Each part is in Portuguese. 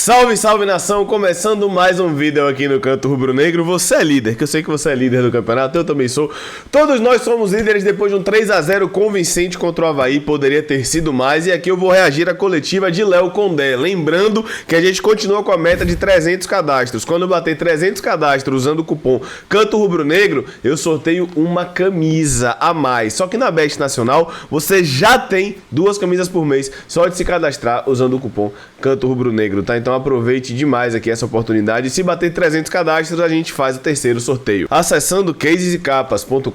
Salve, salve nação, começando mais um vídeo aqui no Canto Rubro Negro. Você é líder, que eu sei que você é líder do campeonato, eu também sou. Todos nós somos líderes depois de um 3-0 convincente contra o Avaí, poderia ter sido mais. E aqui eu vou reagir à coletiva de Léo Condé. Lembrando que a gente continua com a meta de 300 cadastros. Quando eu bater 300 cadastros usando o cupom Canto Rubro Negro, eu sorteio uma camisa a mais. Só que na Bet Nacional você já tem 2 camisas por mês, só de se cadastrar usando o cupom Canto Rubro Negro, tá? Então aproveite demais aqui essa oportunidade. Se bater 300 cadastros, a gente faz o terceiro sorteio. Acessando casescapas.com.br,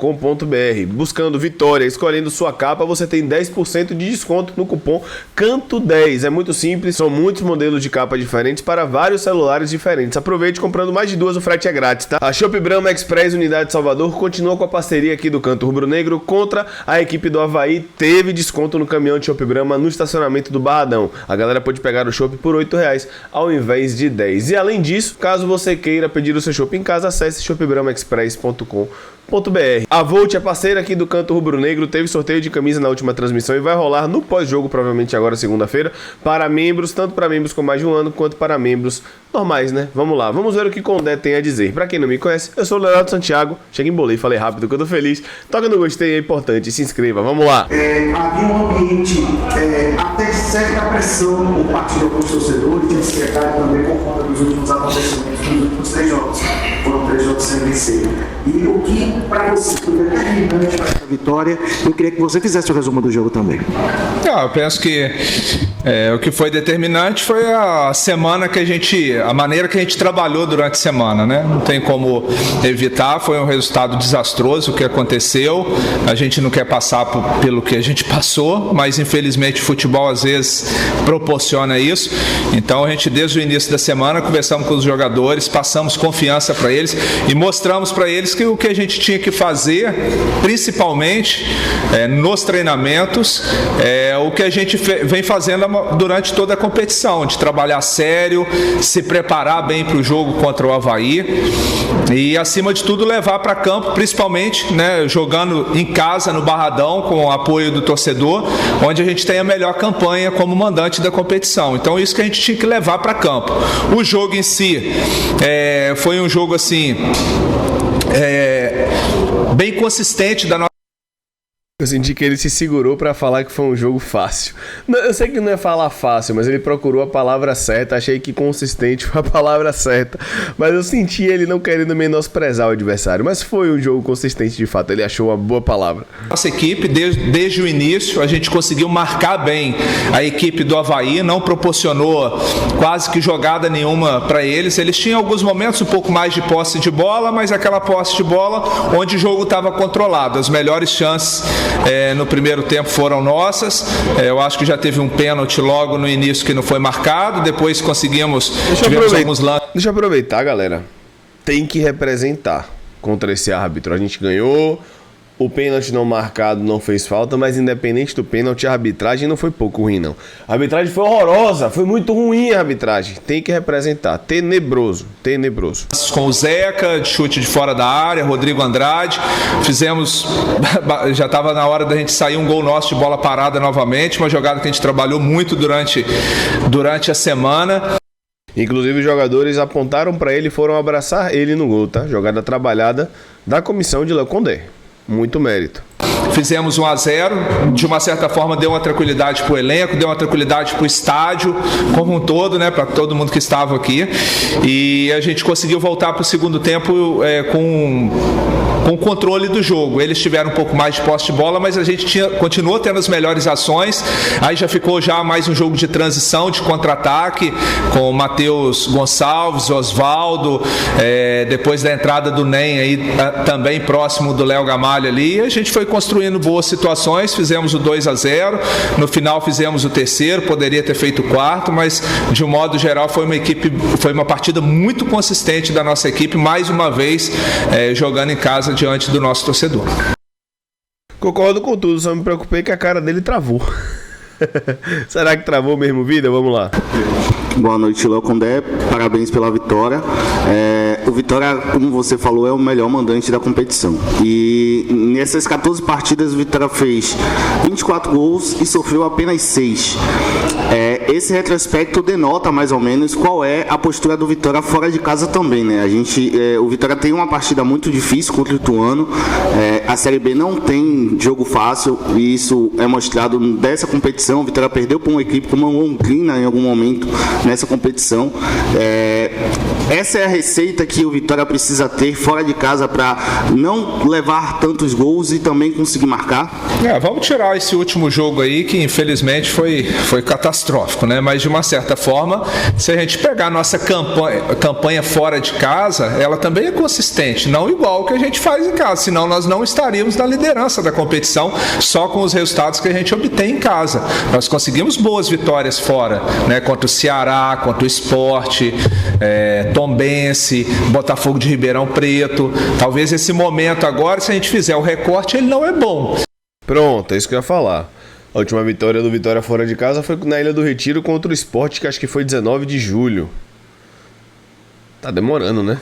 buscando Vitória, escolhendo sua capa, você tem 10% de desconto no cupom CANTO10. É muito simples, são muitos modelos de capa diferentes para vários celulares diferentes. Aproveite comprando mais de 2, o frete é grátis, tá? A Shop Brahma Express Unidade Salvador continua com a parceria aqui do Canto Rubro Negro contra a equipe do Avaí. Teve desconto no caminhão de Shop Brahma no estacionamento do Barradão. A galera pode pegar o chopp por R$8 ao invés de 10. E além disso, caso você queira pedir o seu chopp em casa, acesse shopbramaexpress.com.br. A Volt é parceira aqui do Canto Rubro Negro, teve sorteio de camisa na última transmissão e vai rolar no pós-jogo, provavelmente agora segunda-feira, para membros, tanto para membros com mais de um ano, quanto para membros normais, né? Vamos lá, vamos ver o que Condé tem a dizer. Para quem não me conhece, eu sou o Leonardo Santiago, cheguei em bolei, falei rápido que eu tô feliz, toca no gostei, é importante, se inscreva, vamos lá. Havia um ambiente até certa pressão por parte de alguns torcedores e de secretário também por conta dos últimos acontecimentos dos últimos 3 jogos. Foram 3 jogos sem vencer. E o que para você foi determinante para essa vitória, eu queria que você fizesse o resumo do jogo também. Eu penso que o que foi determinante foi a semana que a maneira que a gente trabalhou durante a semana, né? Não tem como evitar, foi um resultado desastroso o que aconteceu, a gente não quer passar pelo que a gente passou, mas infelizmente o futebol às vezes proporciona isso, então a gente desde o início da semana conversamos com os jogadores, passamos confiança para eles e mostramos para eles que o que a gente tinha que fazer, principalmente nos treinamentos, o que a gente vem fazendo durante toda a competição, de trabalhar sério, se preparar bem para o jogo contra o Avaí e, acima de tudo, levar para campo, principalmente, né, jogando em casa, no Barradão, com o apoio do torcedor, onde a gente tem a melhor campanha como mandante da competição. Então, isso que a gente tinha que levar para campo. O jogo em si foi um jogo assim bem consistente da nossa. Eu senti que ele se segurou pra falar que foi um jogo fácil. Eu sei que não é falar fácil, mas ele procurou a palavra certa. Achei que consistente foi a palavra certa. Mas eu senti ele não querendo menosprezar o adversário. Mas foi um jogo consistente de fato. Ele achou uma boa palavra. Nossa equipe, desde o início, a gente conseguiu marcar bem a equipe do Avaí. Não proporcionou quase que jogada nenhuma para eles. Eles tinham alguns momentos um pouco mais de posse de bola, mas aquela posse de bola onde o jogo estava controlado. As melhores chances no primeiro tempo foram nossas. Eu acho que já teve um pênalti logo no início que não foi marcado. Depois conseguimos. Tivemos alguns lances. Deixa eu aproveitar, galera. Tem que representar contra esse árbitro. A gente ganhou. O pênalti não marcado não fez falta, mas independente do pênalti, a arbitragem não foi pouco ruim, não. A arbitragem foi horrorosa, foi muito ruim a arbitragem. Tem que representar. Tenebroso. Com o Zeca, de chute de fora da área, Rodrigo Andrade, fizemos, já estava na hora da gente sair um gol nosso de bola parada novamente, uma jogada que a gente trabalhou muito durante a semana. Inclusive os jogadores apontaram para ele e foram abraçar ele no gol, tá? Jogada trabalhada da comissão de Léo Condé. Muito mérito. Fizemos 1-0, de uma certa forma deu uma tranquilidade para o elenco, deu uma tranquilidade para o estádio como um todo, né, para todo mundo que estava aqui, e a gente conseguiu voltar para o segundo tempo com o controle do jogo. Eles tiveram um pouco mais de posse de bola, mas a gente continuou tendo as melhores ações. Aí já ficou mais um jogo de transição, de contra-ataque, com o Matheus Gonçalves, Osvaldo, depois da entrada do NEM aí, também próximo do Léo Gamalho ali, a gente foi construindo boas situações, fizemos o 2-0, no final fizemos o terceiro, poderia ter feito o quarto, mas de um modo geral foi uma partida muito consistente da nossa equipe, mais uma vez jogando em casa diante do nosso torcedor. Concordo com tudo, só me preocupei que a cara dele travou. Será que travou mesmo, vida? Vamos lá. Boa noite, Léo Condé. Parabéns pela vitória. O Vitória, como você falou, é o melhor mandante da competição. E nessas 14 partidas, o Vitória fez 24 gols e sofreu apenas 6. esse retrospecto denota mais ou menos qual é a postura do Vitória fora de casa também, né? O Vitória tem uma partida muito difícil contra o Ituano, a Série B não tem jogo fácil e isso é mostrado dessa competição. O Vitória perdeu para uma equipe como a Londrina em algum momento nessa competição. Essa é a receita que o Vitória precisa ter fora de casa para não levar tantos gols e também conseguir marcar. Vamos tirar esse último jogo aí que infelizmente foi catastrófico, né? Mas de uma certa forma, se a gente pegar a nossa campanha fora de casa, ela também é consistente, não igual que a gente faz em casa, senão nós não estaríamos na liderança da competição só com os resultados que a gente obtém em casa. Nós conseguimos boas vitórias fora, né? Contra o Ceará, contra o Sport, Tombense, Botafogo de Ribeirão Preto. Talvez esse momento agora, se a gente fizer o recorte, ele não é bom. Pronto, é isso que eu ia falar. A última vitória do Vitória fora de casa foi na Ilha do Retiro contra o Sport, que acho que foi 19 de julho. Tá demorando, né?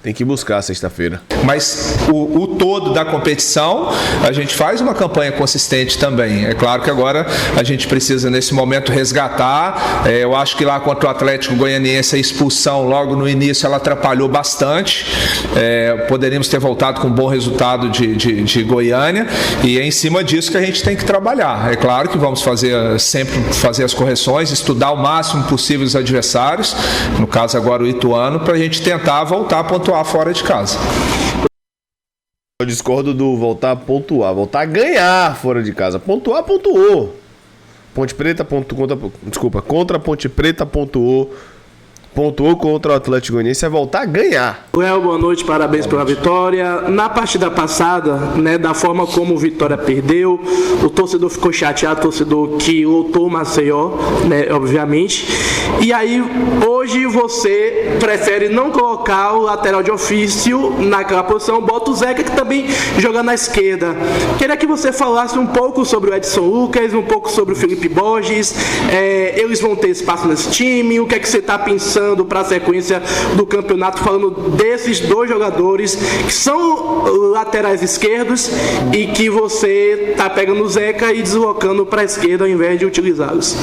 Tem que buscar sexta-feira. Mas o todo da competição, a gente faz uma campanha consistente também. É claro que agora a gente precisa, nesse momento, resgatar. Eu acho que lá contra o Atlético Goianiense, a expulsão logo no início, ela atrapalhou bastante. Poderíamos ter voltado com um bom resultado de Goiânia. E é em cima disso que a gente tem que trabalhar. É claro que vamos sempre fazer as correções, estudar o máximo possível os adversários, no caso agora o Ituano, para a gente tentar voltar a pontuar fora de casa. Eu discordo do voltar a pontuar, voltar a ganhar fora de casa. Pontuar, pontuou. Ponte Preta contra a Ponte Preta pontuou contra o Atlético Goianiense, é voltar a ganhar. Boa noite, parabéns pela vitória. Na partida passada, né, da forma como o Vitória perdeu, o torcedor ficou chateado, o torcedor que lotou o Maceió, né, obviamente. E aí, hoje você prefere não colocar o lateral de ofício naquela posição, bota o Zeca, que também joga na esquerda. Queria que você falasse um pouco sobre o Edson Lucas, um pouco sobre o Felipe Borges. Eles vão ter espaço nesse time? O que é que você está pensando para a sequência do campeonato, falando desses dois jogadores que são laterais esquerdos e que você está pegando o Zeca e deslocando para a esquerda ao invés de utilizá-los?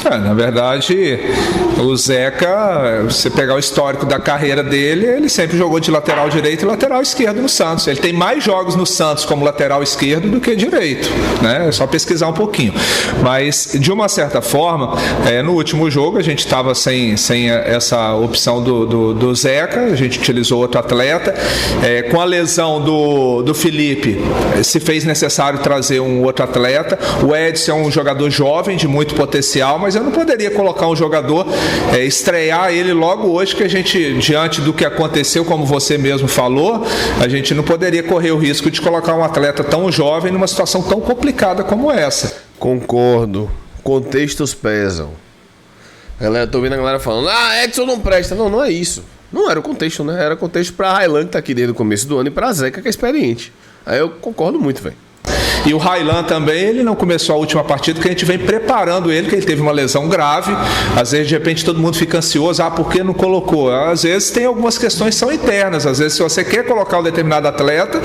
Na verdade, o Zeca, você pegar o histórico da carreira dele, ele sempre jogou de lateral direito e lateral esquerdo no Santos. Ele tem mais jogos no Santos como lateral esquerdo do que direito, né? É só pesquisar um pouquinho. Mas, de uma certa forma, no último jogo a gente estava sem essa opção do Zeca, a gente utilizou outro atleta. Com a lesão do Felipe, se fez necessário trazer um outro atleta. O Edson é um jogador jovem, de muito potencial, mas eu não poderia colocar um jogador, estrear ele logo hoje, que a gente, diante do que aconteceu, como você mesmo falou, a gente não poderia correr o risco de colocar um atleta tão jovem numa situação tão complicada como essa. Concordo. Contextos pesam. Tô ouvindo a galera falando, Edson não presta. Não é isso. Não era o contexto, né? Era o contexto pra Raylan, que tá aqui desde o começo do ano, e pra Zeca, que é experiente. Aí eu concordo muito, velho. E o Raylan também, ele não começou a última partida, porque a gente vem preparando ele, que ele teve uma lesão grave. Às vezes, de repente, todo mundo fica ansioso, por que não colocou? Às vezes tem algumas questões que são internas. Às vezes, se você quer colocar um determinado atleta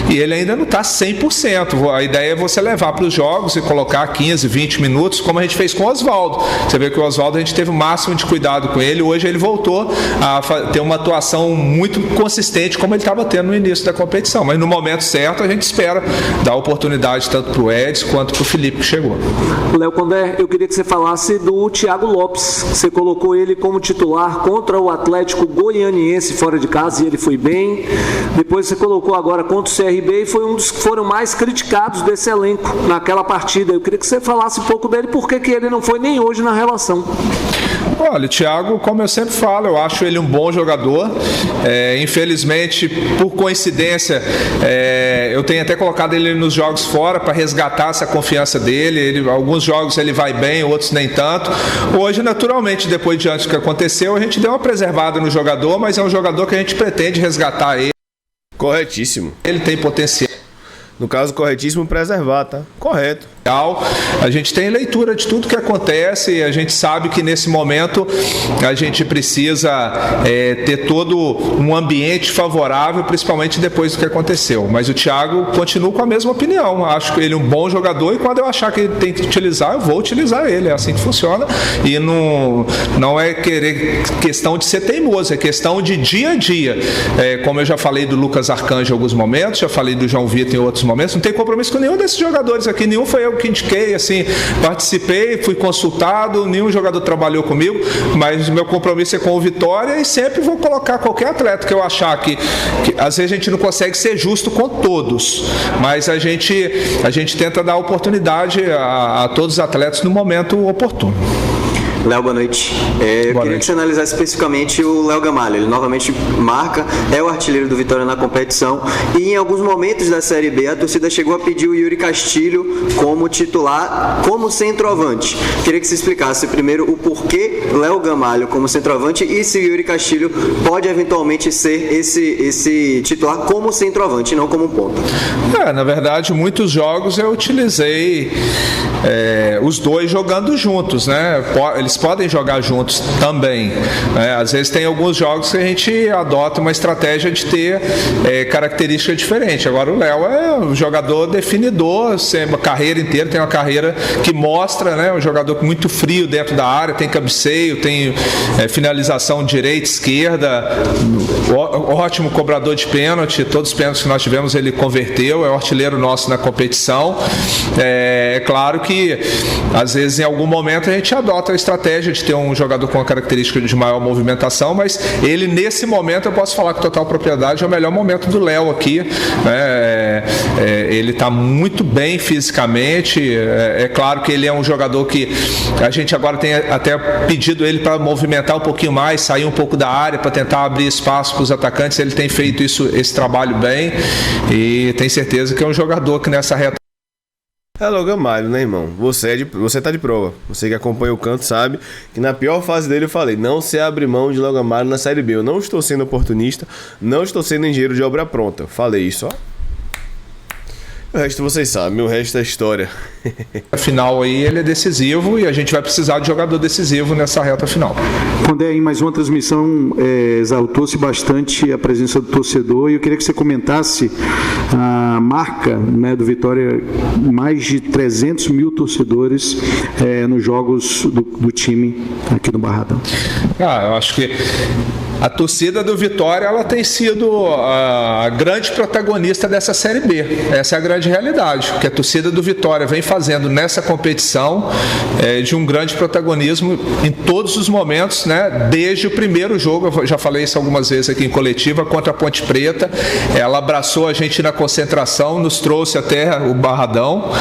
e ele ainda não está 100%, a ideia é você levar para os jogos e colocar 15, 20 minutos, como a gente fez com o Oswaldo. Você vê que o Oswaldo, a gente teve o máximo de cuidado com ele. Hoje ele voltou a ter uma atuação muito consistente, como ele estava tendo no início da competição. Mas no momento certo, a gente espera dar oportunidade tanto para o Edson quanto para o Felipe, que chegou. Léo Condé, eu queria que você falasse do Thiago Lopes. Você colocou ele como titular contra o Atlético Goianiense fora de casa e ele foi bem. Depois você colocou agora contra o CRB e foi um dos que foram mais criticados desse elenco naquela partida. Eu queria que você falasse um pouco dele, porque que ele não foi nem hoje na relação. Olha, o Thiago, como eu sempre falo, eu acho ele um bom jogador. Infelizmente, por coincidência, eu tenho até colocado ele nos jogos fora para resgatar essa confiança dele. Alguns jogos ele vai bem, outros nem tanto. Hoje, naturalmente, depois diante do que aconteceu, a gente deu uma preservada no jogador, mas é um jogador que a gente pretende resgatar ele. Corretíssimo. Ele tem potencial. No caso, corretíssimo, preservar, tá? Correto. A gente tem leitura de tudo que acontece e a gente sabe que nesse momento a gente precisa ter todo um ambiente favorável, principalmente depois do que aconteceu. Mas o Thiago continua com a mesma opinião. Acho que ele é um bom jogador e quando eu achar que ele tem que utilizar, eu vou utilizar ele. É assim que funciona. E não é questão de ser teimoso, é questão de dia a dia. Como eu já falei do Lucas Arcanjo em alguns momentos, já falei do João Vitor em outros momentos, não tem compromisso com nenhum desses jogadores aqui, nenhum foi eu que indiquei, assim, participei, fui consultado, nenhum jogador trabalhou comigo, mas o meu compromisso é com o Vitória e sempre vou colocar qualquer atleta que eu achar que às vezes a gente não consegue ser justo com todos, mas a gente tenta dar oportunidade a todos os atletas no momento oportuno. Léo, boa noite. Eu queria que você analisasse especificamente o Léo Gamalho. Ele novamente marca, é o artilheiro do Vitória na competição e em alguns momentos da Série B a torcida chegou a pedir o Yuri Castilho como titular, como centroavante. Queria que você explicasse primeiro o porquê Léo Gamalho como centroavante e se o Yuri Castilho pode eventualmente ser esse titular como centroavante, não como ponta. Na verdade, muitos jogos eu utilizei os dois jogando juntos, né? Eles podem jogar juntos também. Às vezes tem alguns jogos que a gente adota uma estratégia de ter característica diferente. Agora o Léo é um jogador definidor, a carreira inteira, tem uma carreira que mostra, né? Um jogador muito frio dentro da área, tem cabeceio, tem finalização direita, esquerda, ótimo cobrador de pênalti, todos os pênaltis que nós tivemos ele converteu, é o artilheiro nosso na competição. É claro que às vezes em algum momento a gente adota a estratégia de ter um jogador com uma característica de maior movimentação, mas ele nesse momento eu posso falar com total propriedade, é o melhor momento do Léo aqui, né? Ele está muito bem fisicamente, é claro que ele é um jogador que a gente agora tem até pedido ele para movimentar um pouquinho mais, sair um pouco da área para tentar abrir espaço para os atacantes, ele tem feito esse trabalho bem e tenho certeza que é um jogador que nessa reta É Léo Gamalho, né, irmão? Você tá de prova. Você que acompanha o canto sabe que na pior fase dele eu falei, não se abre mão de Léo Gamalho na Série B. Eu não estou sendo oportunista, não estou sendo engenheiro de obra pronta. Eu falei isso, ó. O resto vocês sabem, o resto é história. Final aí ele é decisivo e a gente vai precisar de jogador decisivo nessa reta final. Condé, em mais uma transmissão, exaltou-se bastante a presença do torcedor e eu queria que você comentasse a marca, né, do Vitória, mais de 300 mil torcedores nos jogos do time aqui no Barradão. Eu acho que a torcida do Vitória ela tem sido a grande protagonista dessa Série B. Essa é a grande realidade. O que a torcida do Vitória vem fazendo nessa competição é de um grande protagonismo em todos os momentos, né? Desde o primeiro jogo, eu já falei isso algumas vezes aqui em coletiva, contra a Ponte Preta. Ela abraçou a gente na concentração, nos trouxe até o Barradão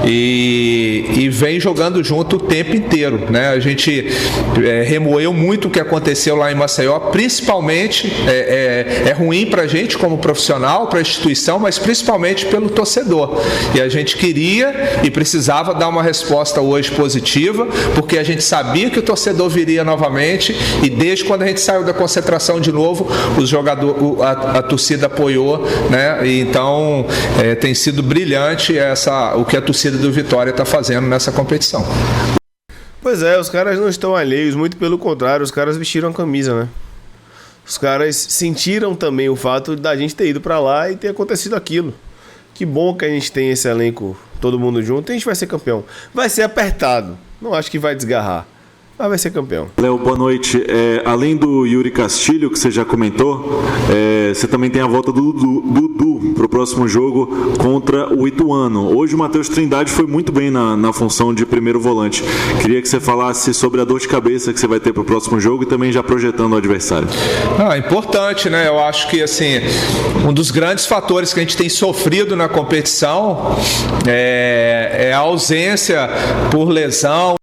e vem jogando junto o tempo inteiro, né? A gente remoeu muito o que aconteceu lá em Maceió. Principalmente é ruim para a gente como profissional, para a instituição, mas principalmente pelo torcedor. E a gente queria e precisava dar uma resposta hoje positiva, porque a gente sabia que o torcedor viria novamente e desde quando a gente saiu da concentração de novo, a torcida apoiou, né? E então tem sido brilhante o que a torcida do Vitória está fazendo nessa competição. Pois é, os caras não estão alheios, muito pelo contrário, os caras vestiram a camisa, né? Os caras sentiram também o fato da gente ter ido pra lá e ter acontecido aquilo. Que bom que a gente tem esse elenco, todo mundo junto, e a gente vai ser campeão. Vai ser apertado, não acho que vai desgarrar, mas vai ser campeão. Léo, boa noite. Além do Yuri Castilho, que você já comentou, você também tem a volta do Dudu para o próximo jogo contra o Ituano. Hoje o Matheus Trindade foi muito bem na função de primeiro volante. Queria que você falasse sobre a dor de cabeça que você vai ter para o próximo jogo e também já projetando o adversário. Importante, né? Eu acho que assim, um dos grandes fatores que a gente tem sofrido na competição é a ausência por lesão.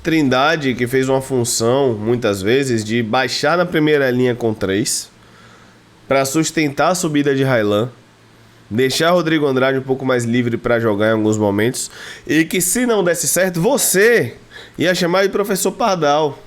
Trindade, que fez uma função, muitas vezes, de baixar na primeira linha com 3, para sustentar a subida de Raylan, deixar Rodrigo Andrade um pouco mais livre para jogar em alguns momentos, e que se não desse certo, você ia chamar de professor Pardal.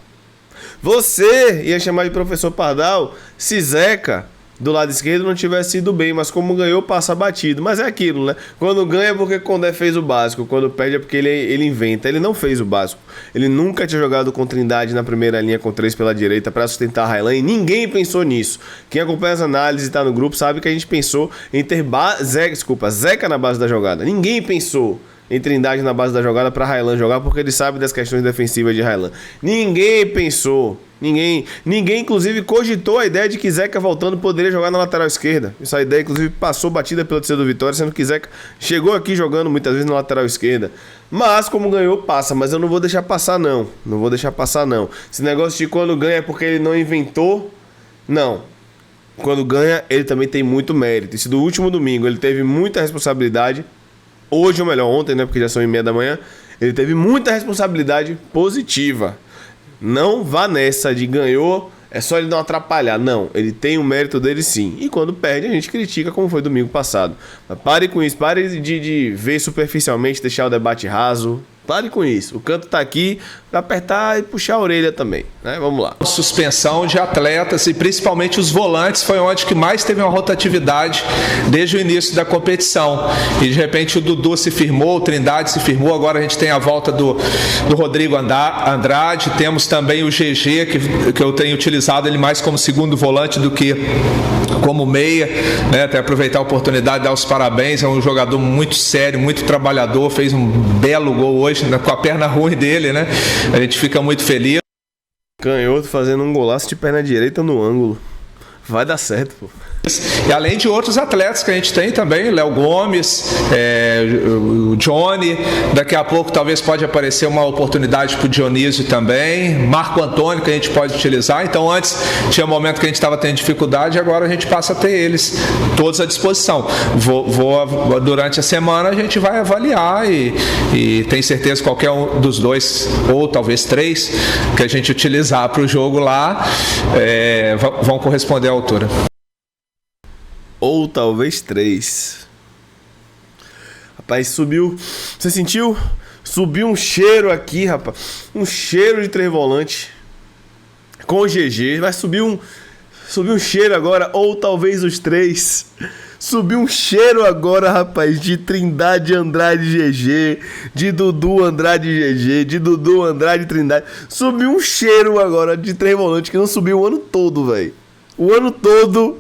Você ia chamar de professor Pardal se Zeca do lado esquerdo não tivesse ido bem, mas como ganhou, passa batido. Mas é aquilo, né? Quando ganha é porque Condé fez o básico, quando perde é porque ele inventa. Ele não fez o básico. Ele nunca tinha jogado com Trindade na primeira linha com 3 pela direita para sustentar Raylan e ninguém pensou nisso. Quem acompanha as análises e tá no grupo sabe que a gente pensou em ter Zeca na base da jogada. Ninguém pensou em Trindade na base da jogada para Raylan jogar, porque ele sabe das questões defensivas de Raylan. Ninguém pensou. Ninguém inclusive cogitou a ideia de que Zeca voltando poderia jogar na lateral esquerda. Essa ideia inclusive passou batida pela torcida do Vitória, sendo que Zeca chegou aqui jogando muitas vezes na lateral esquerda. Mas como ganhou, passa. Mas eu não vou deixar passar não. Não vou deixar passar não. Esse negócio de quando ganha é porque ele não inventou, não. Quando ganha ele também tem muito mérito. E se do último domingo ele teve muita responsabilidade, hoje ou melhor ontem, né, porque já são 1h30 da manhã, ele teve muita responsabilidade positiva. Não vá nessa de ganhou, é só ele não atrapalhar. Não, ele tem o mérito dele sim. E quando perde, a gente critica, como foi domingo passado. Mas pare com isso, pare de ver superficialmente, deixar o debate raso. Pare com isso. O canto tá aqui para apertar e puxar a orelha também, né? Vamos lá. Suspensão de atletas e principalmente os volantes foi onde que mais teve uma rotatividade desde o início da competição. E de repente o Dudu se firmou, o Trindade se firmou, agora a gente tem a volta do Rodrigo Andrade, temos também o GG, que eu tenho utilizado ele mais como segundo volante do que como meia, né? Até aproveitar a oportunidade de dar os parabéns, é um jogador muito sério, muito trabalhador, fez um belo gol hoje, né? Com a perna ruim dele, né? A gente fica muito feliz. Canhoto fazendo um golaço de perna direita no ângulo. Vai dar certo, pô. E além de outros atletas que a gente tem também, Léo Gomes, o Johnny, daqui a pouco talvez pode aparecer uma oportunidade para o Dionísio também, Marco Antônio que a gente pode utilizar. Então antes tinha um momento que a gente estava tendo dificuldade, agora a gente passa a ter eles todos à disposição. Durante a semana a gente vai avaliar e tem certeza que qualquer um dos dois, ou talvez 3, que a gente utilizar para o jogo lá, vão corresponder à altura. Ou talvez 3. Rapaz, subiu. Você sentiu? Subiu um cheiro aqui, rapaz. Um cheiro de 3 volantes. Com o GG. Vai subir um cheiro agora. Ou talvez os 3. Subiu um cheiro agora, rapaz. De Trindade, Andrade, GG. De Dudu, Andrade, GG. De Dudu, Andrade, Trindade. Subiu um cheiro agora de 3 volantes que não subiu o ano todo, velho. O ano todo.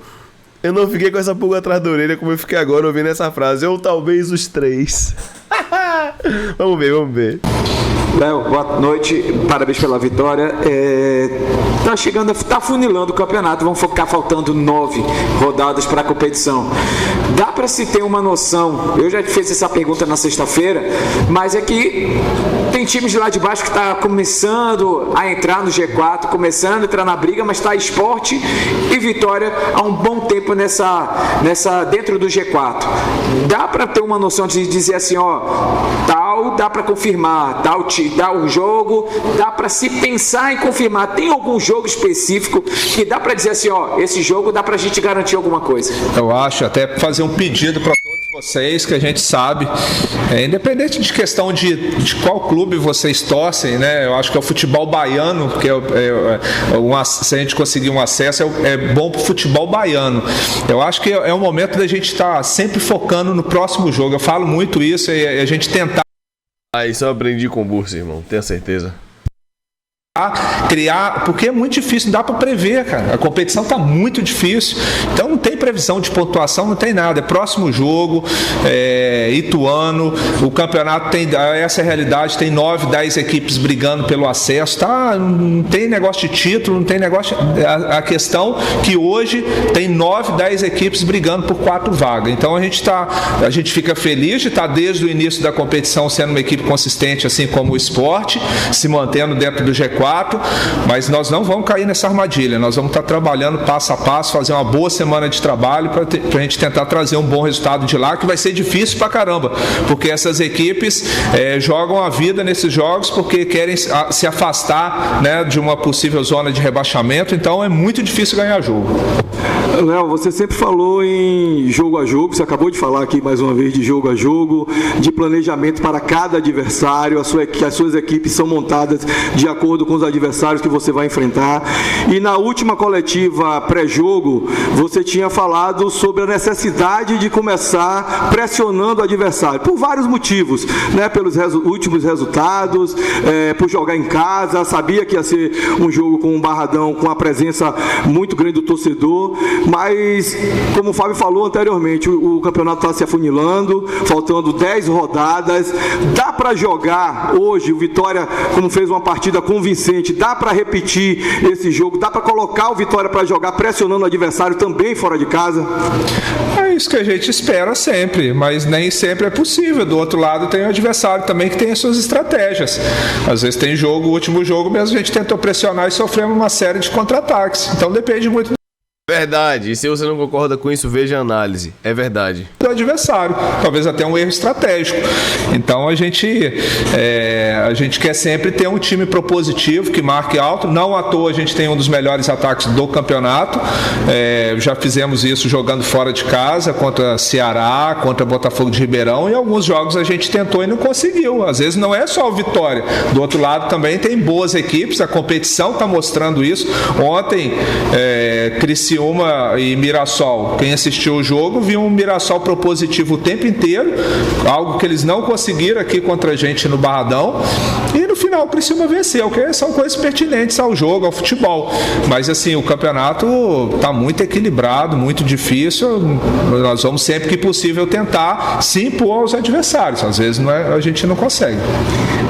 Eu não fiquei com essa pulga atrás da orelha como eu fiquei agora ouvindo essa frase. Ou talvez os 3. Vamos ver. Léo, boa noite, parabéns pela vitória. Tá chegando, tá funilando o campeonato, vão ficar faltando 9 rodadas para a competição. Dá para se ter uma noção, eu já te fiz essa pergunta na sexta-feira, mas é que tem times de lá de baixo que tá começando a entrar no G4, começando a entrar na briga, mas tá Sport e Vitória há um bom tempo dentro do G4. Dá para ter uma noção de dizer assim, ó, tal, dá para confirmar, tal jogo, dá para se pensar em confirmar. Tem algum jogo específico que dá para dizer assim, ó, esse jogo dá para a gente garantir alguma coisa? Eu acho, até fazer um pedido para todos vocês, que a gente sabe, independente de questão de qual clube vocês torcem, né? Eu acho que é o futebol baiano, porque se a gente conseguir um acesso, é bom pro futebol baiano. Eu acho que é o momento da gente estar sempre focando no próximo jogo. Eu falo muito isso e a gente tentar. Isso eu aprendi com o Bursa, irmão, tenho certeza. Criar, porque é muito difícil, não dá para prever, cara. A competição tá muito difícil, então não tem previsão de pontuação, não tem nada. É próximo jogo, Ituano, o campeonato tem essa realidade, tem 9, 10 equipes brigando pelo acesso, tá? Não tem negócio de título, não tem negócio. A questão que hoje tem 9, 10 equipes brigando por 4 vagas. Então a gente fica feliz de estar desde o início da competição sendo uma equipe consistente, assim como o Sport, se mantendo dentro do G4. Mas nós não vamos cair nessa armadilha, nós vamos estar trabalhando passo a passo, fazer uma boa semana de trabalho para a gente tentar trazer um bom resultado de lá, que vai ser difícil pra caramba, porque essas equipes jogam a vida nesses jogos porque querem se afastar, né, de uma possível zona de rebaixamento, então é muito difícil ganhar jogo. Léo, você sempre falou em jogo a jogo, você acabou de falar aqui mais uma vez de jogo a jogo, de planejamento para cada adversário, as suas equipes são montadas de acordo com os adversários que você vai enfrentar. E na última coletiva pré-jogo, você tinha falado sobre a necessidade de começar pressionando o adversário, por vários motivos, né? Pelos últimos resultados, por jogar em casa, sabia que ia ser um jogo com um Barradão, com a presença muito grande do torcedor, mas, como o Fábio falou anteriormente, o campeonato está se afunilando, faltando 10 rodadas, dá para jogar hoje, o Vitória, como fez uma partida convincente, dá para repetir esse jogo, dá para colocar o Vitória para jogar pressionando o adversário também fora de casa? É isso que a gente espera sempre, mas nem sempre é possível. Do outro lado tem o adversário também que tem as suas estratégias. Às vezes tem jogo, o último jogo mesmo a gente tentou pressionar e sofremos uma série de contra-ataques. Então depende muito Verdade. E se você não concorda com isso, veja a análise. É verdade. do adversário, talvez até um erro estratégico. Então a gente quer sempre ter um time propositivo que marque alto. Não à toa a gente tem um dos melhores ataques do campeonato. Já fizemos isso jogando fora de casa contra Ceará, contra Botafogo de Ribeirão, e alguns jogos a gente tentou e não conseguiu. Às vezes não é só o Vitória. Do outro lado também tem boas equipes, a competição está mostrando isso. Ontem Criciúma e Mirassol, quem assistiu o jogo viu um Mirassol propositivo o tempo inteiro, algo que eles não conseguiram aqui contra a gente no Barradão, e no final o Criciúma venceu, que são coisas pertinentes ao jogo, ao futebol. Mas assim, o campeonato está muito equilibrado, muito difícil. Nós vamos sempre que possível tentar se impor aos adversários, às vezes a gente não consegue.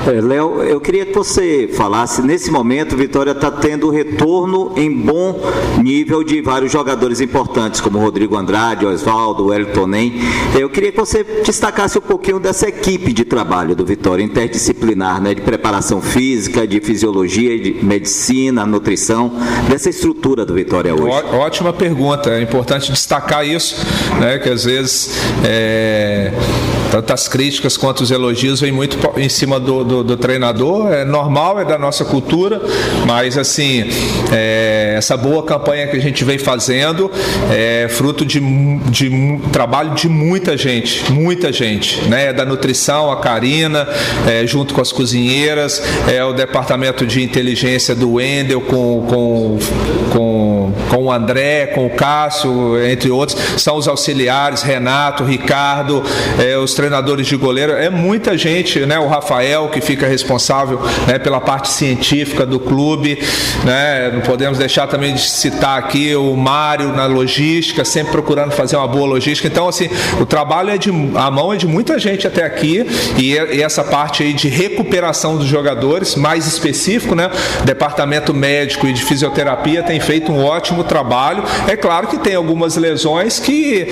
Léo, eu queria que você falasse, nesse momento o Vitória está tendo retorno em bom nível de vários jogadores importantes, como Rodrigo Andrade, Osvaldo, Wellington Nem. Eu queria que você destacasse um pouquinho dessa equipe de trabalho do Vitória, interdisciplinar, né, de preparação física, de fisiologia, de medicina, nutrição, dessa estrutura do Vitória hoje. Ótima pergunta, é importante destacar isso, né, que às vezes tanto as críticas quanto os elogios vêm muito em cima do treinador. É normal, é da nossa cultura, mas assim, essa boa campanha que a gente vem fazendo é fruto de trabalho de muita gente, né? Da nutrição, a Karina, junto com as cozinheiras, o departamento de inteligência do Wendel com o André, com o Cássio, entre outros, são os auxiliares, Renato, Ricardo, os treinadores de goleiro, é muita gente, né? O Rafael, que fica responsável, né, pela parte científica do clube, né? Não podemos deixar também de citar aqui o Mário na logística, sempre procurando fazer uma boa logística. Então, assim, o trabalho a mão é de muita gente até aqui, e essa parte aí de recuperação dos jogadores, mais específico, né? Departamento médico e de fisioterapia tem feito um ótimo trabalho. É claro que tem algumas lesões que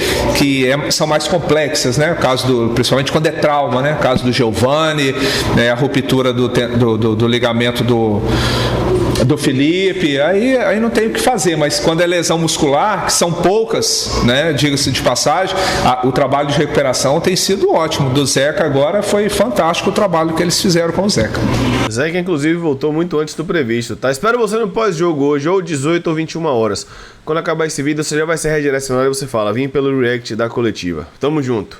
são mais complexas, né? O caso principalmente quando é trauma, né? O caso do Giovani, né? A ruptura do ligamento do Felipe, aí não tem o que fazer, mas quando é lesão muscular, que são poucas, né, diga-se de passagem, o trabalho de recuperação tem sido ótimo. Do Zeca agora foi fantástico o trabalho que eles fizeram com o Zeca. O Zeca, inclusive, voltou muito antes do previsto, tá? Espero você no pós-jogo hoje, ou 18 ou 21 horas. Quando acabar esse vídeo, você já vai ser redirecionado e você fala, vim pelo react da coletiva. Tamo junto.